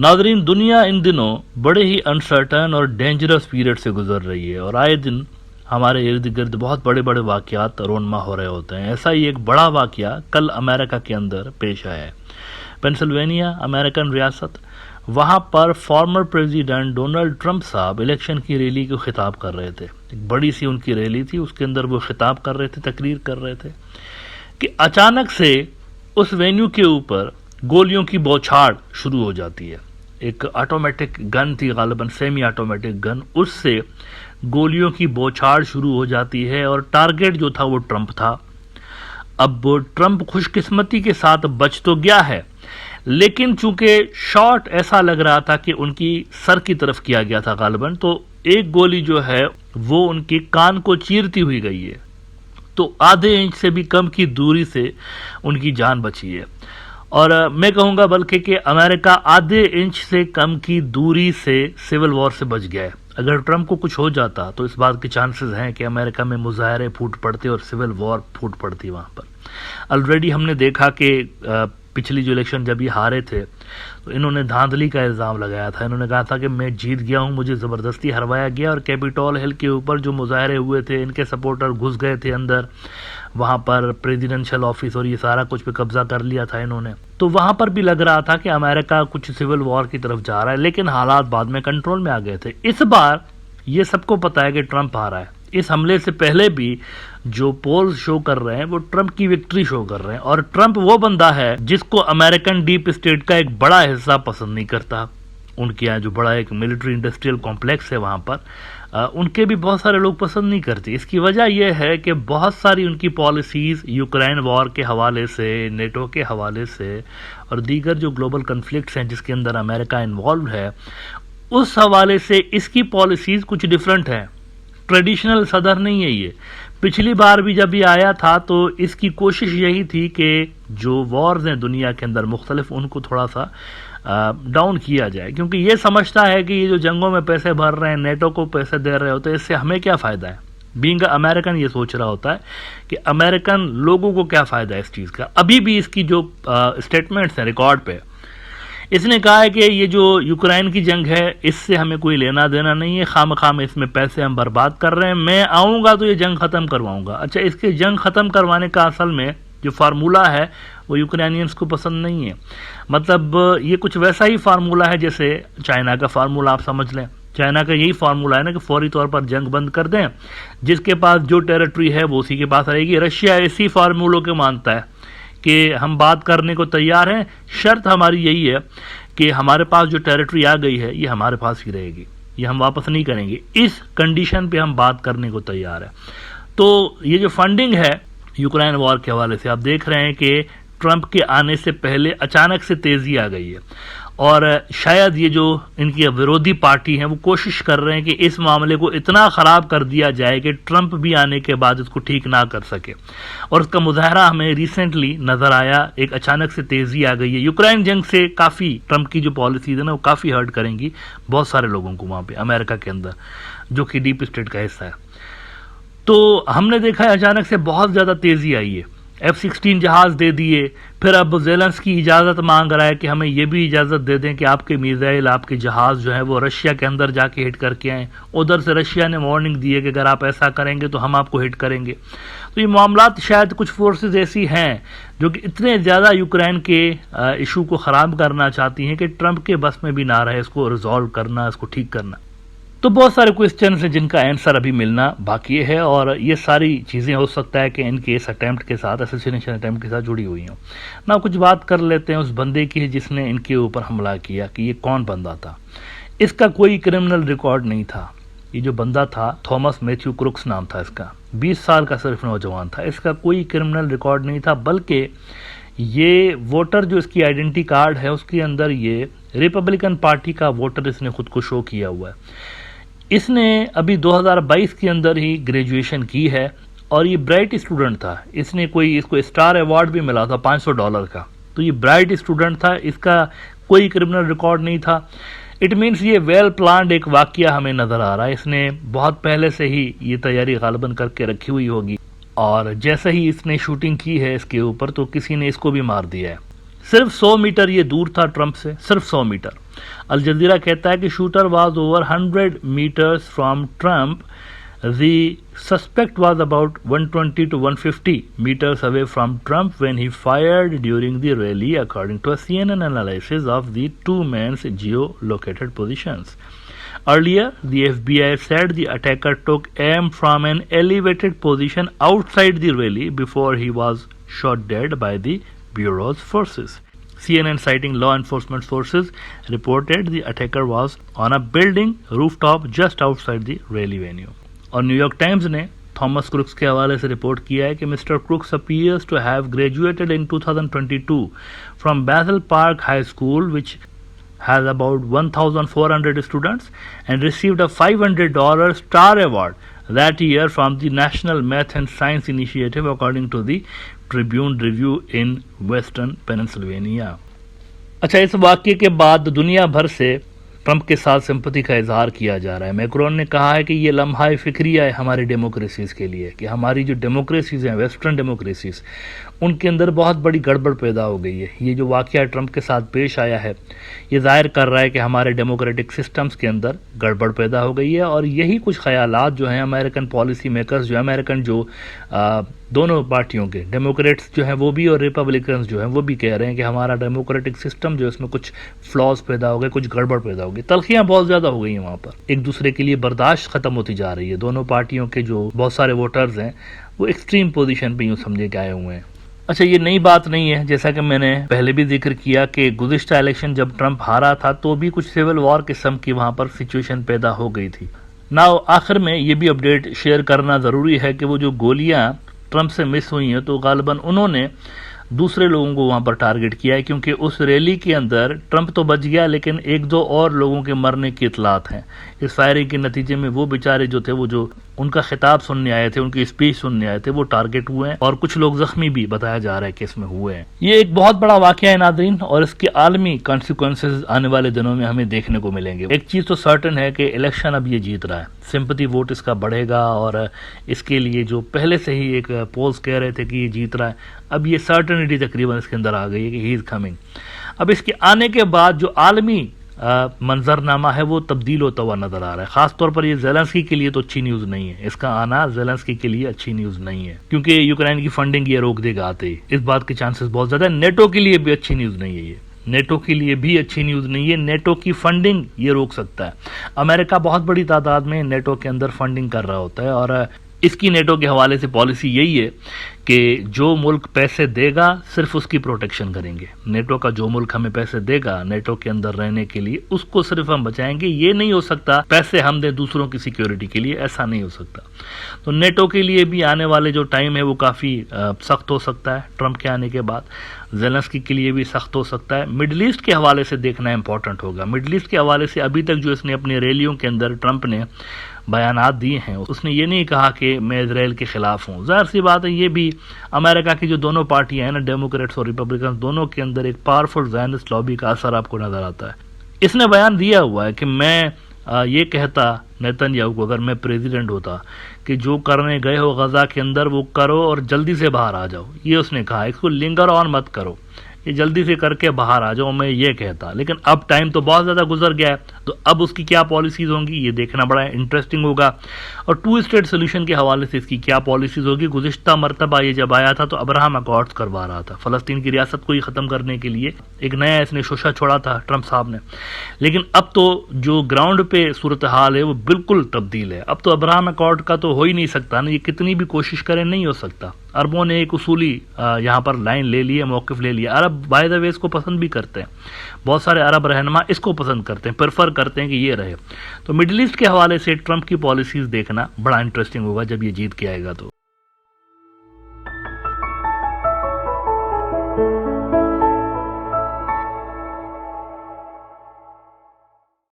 ناظرین، دنیا ان دنوں بڑے ہی انسرٹن اور ڈینجرس پیریڈ سے گزر رہی ہے اور آئے دن ہمارے ارد گرد بہت بڑے بڑے واقعات رونما ہو رہے ہوتے ہیں۔ ایسا ہی ایک بڑا واقعہ کل امریکہ کے اندر پیش آیا ہے۔ پینسلوینیا امریکن ریاست، وہاں پر فارمر پریزیڈنٹ ڈونلڈ ٹرمپ صاحب الیکشن کی ریلی کو خطاب کر رہے تھے۔ ایک بڑی سی ان کی ریلی تھی، اس کے اندر وہ خطاب کر رہے تھے، تقریر کر رہے تھے کہ اچانک سے اس وینیو کے اوپر گولیوں کی بوچھاڑ شروع ہو جاتی ہے۔ ایک آٹومیٹک گن تھی، غالباً سیمی آٹومیٹک گن، اس سے گولیوں کی بوچھاڑ شروع ہو جاتی ہے اور ٹارگٹ جو تھا وہ ٹرمپ تھا۔ اب ٹرمپ خوش قسمتی کے ساتھ بچ تو گیا ہے، لیکن چونکہ شاٹ ایسا لگ رہا تھا کہ ان کی سر کی طرف کیا گیا تھا غالباً، تو ایک گولی جو ہے وہ ان کے کان کو چیرتی ہوئی گئی ہے، تو آدھے انچ سے بھی کم کی دوری سے ان کی جان بچی ہے۔ اور میں کہوں گا بلکہ کہ امریکہ آدھے انچ سے کم کی دوری سے سول وار سے بچ گیا ہے۔ اگر ٹرمپ کو کچھ ہو جاتا تو اس بات کے چانسز ہیں کہ امریکہ میں مظاہرے پھوٹ پڑتے اور سول وار پھوٹ پڑتی وہاں پر۔ آلریڈی ہم نے دیکھا کہ پچھلی جو الیکشن جب یہ ہارے تھے تو انہوں نے دھاندلی کا الزام لگایا تھا۔ انہوں نے کہا تھا کہ میں جیت گیا ہوں، مجھے زبردستی ہروایا گیا، اور کیپیٹول ہل کے اوپر جو مظاہرے ہوئے تھے، ان کے سپورٹر گھس گئے تھے اندر، وہاں پر پریزیڈنشل آفس اور یہ سارا کچھ پہ قبضہ کر لیا تھا انہوں نے۔ تو وہاں پر بھی لگ رہا تھا کہ امریکہ کچھ سول وار کی طرف جا رہا ہے، لیکن حالات بعد میں کنٹرول میں آ گئے تھے۔ اس بار یہ سب کو پتا ہے کہ ٹرمپ آ رہا ہے۔ اس حملے سے پہلے بھی جو پولز شو کر رہے ہیں وہ ٹرمپ کی وکٹری شو کر رہے ہیں، اور ٹرمپ وہ بندہ ہے جس کو امریکن ڈیپ اسٹیٹ کا ایک بڑا حصہ پسند نہیں کرتا۔ ان کے یہاں جو بڑا ایک ملٹری انڈسٹریل کمپلیکس ہے وہاں پر ان کے بھی بہت سارے لوگ پسند نہیں کرتے۔ اس کی وجہ یہ ہے کہ بہت ساری ان کی پالیسیز یوکرین وار کے حوالے سے، نیٹو کے حوالے سے اور دیگر جو گلوبل کنفلکٹس ہیں جس کے اندر امریکہ انوالوڈ ہے، اس حوالے سے اس کی پالیسیز کچھ ڈیفرنٹ ہیں۔ ٹریڈیشنل صدر نہیں ہے یہ۔ پچھلی بار بھی جب یہ آیا تھا تو اس کی کوشش یہی تھی کہ جو وارز ہیں دنیا کے اندر مختلف، ان کو تھوڑا سا ڈاؤن کیا جائے، کیونکہ یہ سمجھتا ہے کہ یہ جو جنگوں میں پیسے بھر رہے ہیں، نیٹو کو پیسے دے رہے ہوتے ہیں، اس سے ہمیں کیا فائدہ ہے۔ بینگ امریکن یہ سوچ رہا ہوتا ہے کہ امریکن لوگوں کو کیا فائدہ ہے اس چیز کا۔ ابھی بھی اس کی جو اسٹیٹمنٹس ہیں ریکارڈ پہ، اس نے کہا ہے کہ یہ جو یوکرین کی جنگ ہے اس سے ہمیں کوئی لینا دینا نہیں ہے، خام خام اس میں پیسے ہم برباد کر رہے ہیں، میں آؤں گا تو یہ جنگ ختم کرواؤں گا۔ اچھا، اس کے جنگ ختم کروانے کا اصل میں جو فارمولہ ہے وہ یوکرینینز کو پسند نہیں ہے۔ مطلب یہ کچھ ویسا ہی فارمولہ ہے جیسے چائنا کا فارمولہ آپ سمجھ لیں۔ چائنا کا یہی فارمولہ ہے نا کہ فوری طور پر جنگ بند کر دیں، جس کے پاس جو ٹیریٹری ہے وہ اسی کے پاس رہے گی۔ رشیا اسی فارمولوں کے مانتا ہے کہ ہم بات کرنے کو تیار ہیں، شرط ہماری یہی ہے کہ ہمارے پاس جو ٹیریٹری آ گئی ہے یہ ہمارے پاس ہی رہے گی، یہ ہم واپس نہیں کریں گے، اس کنڈیشن پہ ہم بات کرنے کو تیار ہے۔ تو یہ جو فنڈنگ ہے یوکرین وار کے حوالے سے، آپ دیکھ رہے ہیں کہ ٹرمپ کے آنے سے پہلے اچانک سے تیزی آ گئی ہے، اور شاید یہ جو ان کی ورودھی پارٹی ہیں وہ کوشش کر رہے ہیں کہ اس معاملے کو اتنا خراب کر دیا جائے کہ ٹرمپ بھی آنے کے بعد اس کو ٹھیک نہ کر سکے، اور اس کا مظاہرہ ہمیں ریسنٹلی نظر آیا۔ ایک اچانک سے تیزی آ گئی ہے۔ یوکرین جنگ سے کافی ٹرمپ کی جو پالیسیز ہیں نا وہ کافی ہرٹ کریں گی بہت سارے لوگوں کو وہاں پہ امریکہ کے اندر، جو کہ ڈیپ اسٹیٹ کا حصہ ہے۔ تو ہم نے دیکھا ہے اچانک سے بہت زیادہ تیزی آئی ہے، F-16 جہاز دے دیے، پھر اب زیلنسکی اجازت مانگ رہا ہے کہ ہمیں یہ بھی اجازت دے دیں کہ آپ کے میزائل، آپ کے جہاز جو ہیں وہ رشیا کے اندر جا کے ہٹ کر کے آئیں۔ ادھر سے رشیا نے وارننگ دی ہے کہ اگر آپ ایسا کریں گے تو ہم آپ کو ہٹ کریں گے۔ تو یہ معاملات شاید کچھ فورسز ایسی ہیں جو کہ اتنے زیادہ یوکرین کے ایشو کو خراب کرنا چاہتی ہیں کہ ٹرمپ کے بس میں بھی نہ رہے اس کو ریزالو کرنا، اس کو ٹھیک کرنا۔ تو بہت سارے کوسچنز ہیں جن کا آنسر ابھی ملنا باقی ہے، اور یہ ساری چیزیں ہو سکتا ہے کہ ان کے اس اٹیمپٹ کے ساتھ، اسیسینیشن اٹیمپٹ کے ساتھ جڑی ہوئی ہوں۔ نا کچھ بات کر لیتے ہیں اس بندے کی جس نے ان کے اوپر حملہ کیا، کہ یہ کون بندہ تھا۔ اس کا کوئی کرمنل ریکارڈ نہیں تھا۔ یہ جو بندہ تھا تھامس میتھیو کروکس نام تھا اس کا، 20 سال کا صرف نوجوان تھا۔ اس کا کوئی کرمنل ریکارڈ نہیں تھا، بلکہ یہ ووٹر جو اس کی آئیڈینٹی کارڈ ہے اس کے اندر یہ ریپبلکن پارٹی کا ووٹر اس نے خود کو شو کیا ہوا ہے۔ اس نے ابھی 2022 کے اندر ہی گریجویشن کی ہے، اور یہ برائٹ اسٹوڈنٹ تھا۔ اس کو اسٹار ایوارڈ بھی ملا تھا $500 کا۔ تو یہ برائٹ اسٹوڈنٹ تھا، اس کا کوئی کرمنل ریکارڈ نہیں تھا۔ اٹ مینس یہ ویل پلانڈ ایک واقعہ ہمیں نظر آ رہا ہے۔ اس نے بہت پہلے سے ہی یہ تیاری غالباً کر کے رکھی ہوئی ہوگی، اور جیسے ہی اس نے شوٹنگ کی ہے اس کے اوپر تو کسی نے اس کو بھی مار دیا ہے۔ صرف 100 میٹر یہ دور تھا ٹرمپ سے، صرف 100 میٹر. الجزیرہ کہتا ہے کہ shooter was over 100 meters from Trump. The suspect was about 120 to 150 meters away from Trump when he fired during the rally, according to a CNN analysis of the two men's geolocated positions. Earlier, the FBI said the attacker took aim from an elevated position outside the rally before he was shot dead by the Bureau's forces. CNN, citing law enforcement sources, reported the attacker was on a building rooftop just outside the rally venue. اور New York Times نے Thomas Crooks کے حوالے سے report کیا ہے کہ mister Crooks appears to have graduated in 2022 from Bethel Park High School, which has about 1,400 students, and received a $500 Star Award that year from the National Math and Science Initiative, according to the Tribune Review in Western Pennsylvania. اچھا، اس واقعے کے بعد دنیا بھر سے Trump کے ساتھ سمپتی کا اظہار کیا جا رہا ہے. میکرون نے کہا ہے کہ یہ لمحہ فکریہ ہے ہماری ڈیموکریسیز کے لیے، کہ ہماری جو ڈیموکریسیز ہیں، ویسٹرن ڈیموکریسیز، ان کے اندر بہت بڑی گڑبڑ پیدا ہو گئی ہے. یہ جو واقعہ ٹرمپ کے ساتھ پیش آیا ہے، یہ ظاہر کر رہا ہے کہ ہمارے ڈیموکریٹک سسٹمز کے اندر گڑبڑ پیدا ہو گئی ہے. اور یہی کچھ خیالات جو ہیں امریکن پالیسی میکرز جو امریکن جو دونوں پارٹیوں کے ڈیموکریٹس جو ہیں وہ بھی اور ریپبلکنز جو ہیں وہ بھی کہہ رہے ہیں کہ ہمارا ڈیموکریٹک سسٹم جو ہے اس میں کچھ فلاز پیدا ہو گئے، کچھ گڑبڑ پیدا ہو گئی. تلخیاں بہت زیادہ ہو گئی ہیں وہاں پر، ایک دوسرے کے لیے برداشت ختم ہوتی جا رہی ہے. دونوں پارٹیوں کے جو بہت سارے ووٹرز ہیں وہ ایکسٹریم پوزیشن پہ یوں سمجھے کہ آئے ہوئے ہیں. اچھا، یہ نئی بات نہیں ہے، جیسا کہ میں نے پہلے بھی ذکر کیا کہ گزشتہ الیکشن جب ٹرمپ ہارا تھا تو بھی کچھ سول وار قسم کی وہاں پر سچویشن پیدا ہو گئی تھی. آخر میں یہ بھی اپڈیٹ شیئر کرنا ضروری ہے کہ وہ جو گولیاں ٹرمپ سے مس ہوئی ہیں تو غالباً انہوں نے دوسرے لوگوں کو وہاں پر ٹارگٹ کیا ہے، کیونکہ اس ریلی کے اندر ٹرمپ تو بچ گیا لیکن ایک دو اور لوگوں کے مرنے کی اطلاعات ہیں. اس فائرنگ کے نتیجے میں وہ بیچارے جو تھے، وہ جو ان کا خطاب سننے آئے تھے، ان کی اسپیچ سننے آئے تھے، وہ ٹارگٹ ہوئے ہیں اور کچھ لوگ زخمی بھی بتایا جا رہا ہے کہ اس میں ہوئے ہیں. یہ ایک بہت بڑا واقعہ ہے ناظرین، اور اس کے عالمی کانسیکوینسز آنے والے دنوں میں ہمیں دیکھنے کو ملیں گے. ایک چیز تو سرٹن ہے کہ الیکشن اب یہ جیت رہا ہے، سمپتی ووٹ اس کا بڑھے گا، اور اس کے لیے جو پہلے سے ہی ایک پولز کہہ رہے تھے کہ یہ جیت رہا ہے، اب یہ سرٹنٹی تقریباً اس کے اندر آ گئی ہے کہ ہی از کمنگ. اب اس کے آنے کے بعد جو عالمی منظرنامہ ہے وہ تبدیل ہوتا ہوا نظر آ رہا ہے. خاص طور پر یہ زیلنسکی کے لیے تو اچھی نیوز نہیں ہے، اس کا آنا زیلنسکی کے لیے اچھی نیوز نہیں ہے، کیونکہ یوکرائن کی فنڈنگ یہ روک دے گا آتے ہی. اس بات کے چانسز بہت زیادہ ہے. نیٹو کے لیے بھی اچھی نیوز نہیں ہے، یہ نیٹو کے لیے بھی اچھی نیوز نہیں ہے. نیٹو کی فنڈنگ یہ روک سکتا ہے. امریکہ بہت بڑی تعداد میں نیٹو کے اندر فنڈنگ کر رہا ہوتا ہے، اور اس کی نیٹو کے حوالے سے پالیسی یہی ہے کہ جو ملک پیسے دے گا صرف اس کی پروٹیکشن کریں گے. نیٹو کا جو ملک ہمیں پیسے دے گا نیٹو کے اندر رہنے کے لیے، اس کو صرف ہم بچائیں گے. یہ نہیں ہو سکتا پیسے ہم دیں دوسروں کی سیکیورٹی کے لیے، ایسا نہیں ہو سکتا. تو نیٹو کے لیے بھی آنے والے جو ٹائم ہے وہ کافی سخت ہو سکتا ہے ٹرمپ کے آنے کے بعد. زیلنسکی کے لیے بھی سخت ہو سکتا ہے. مڈل ایسٹ کے حوالے سے دیکھنا امپورٹنٹ ہوگا. مڈل ایسٹ کے حوالے سے ابھی تک جو اس نے اپنی ریلیوں کے اندر ٹرمپ نے بیانات دیے ہیں، اس نے یہ نہیں کہا کہ میں اسرائیل کے خلاف ہوں. ظاہر سی بات ہے، یہ بھی امریکہ کی جو دونوں پارٹیاں ہیں نا، ڈیموکریٹس اور ریپبلکنس، دونوں کے اندر ایک پاورفل زائنسٹ لابی کا اثر آپ کو نظر آتا ہے. اس نے بیان دیا ہوا ہے کہ میں یہ کہتا نیتن یاہو کو اگر میں پریزیڈنٹ ہوتا کہ جو کرنے گئے ہو غزہ کے اندر وہ کرو اور جلدی سے باہر آ جاؤ. یہ اس نے کہا، اس کو لنگر آن مت کرو، یہ جلدی سے کر کے باہر آ جاؤ، میں یہ کہتا. لیکن اب ٹائم تو بہت زیادہ گزر گیا ہے، تو اب اس کی کیا پالیسیز ہوں گی یہ دیکھنا بڑا انٹرسٹنگ ہوگا. اور ٹو اسٹیٹ سولوشن کے حوالے سے اس کی کیا پالیسیز ہوگی. گزشتہ مرتبہ یہ جب آیا تھا تو ابراہم اکارڈز کروا رہا تھا، فلسطین کی ریاست کو ہی ختم کرنے کے لیے ایک نیا اس نے شوشہ چھوڑا تھا ٹرمپ صاحب نے. لیکن اب تو جو گراؤنڈ پہ صورتحال ہے وہ بالکل تبدیل ہے. اب تو ابراہم اکارڈ کا تو ہو ہی نہیں سکتا نا، یہ کتنی بھی کوشش کریں نہیں ہو سکتا. عربوں نے ایک اصولی یہاں پر لائن لے لی ہے، موقف لے لیا. عرب بائی دا وے اس کو پسند بھی کرتے ہیں، بہت سارے عرب رہنما اس کو پسند کرتے ہیں، پریفر کرتے ہیں کہ یہ رہے. تو مڈل ایسٹ کے حوالے سے ٹرمپ کی پالیسیز دیکھنا بڑا انٹرسٹنگ ہوگا جب یہ جیت کے آئے گا تو.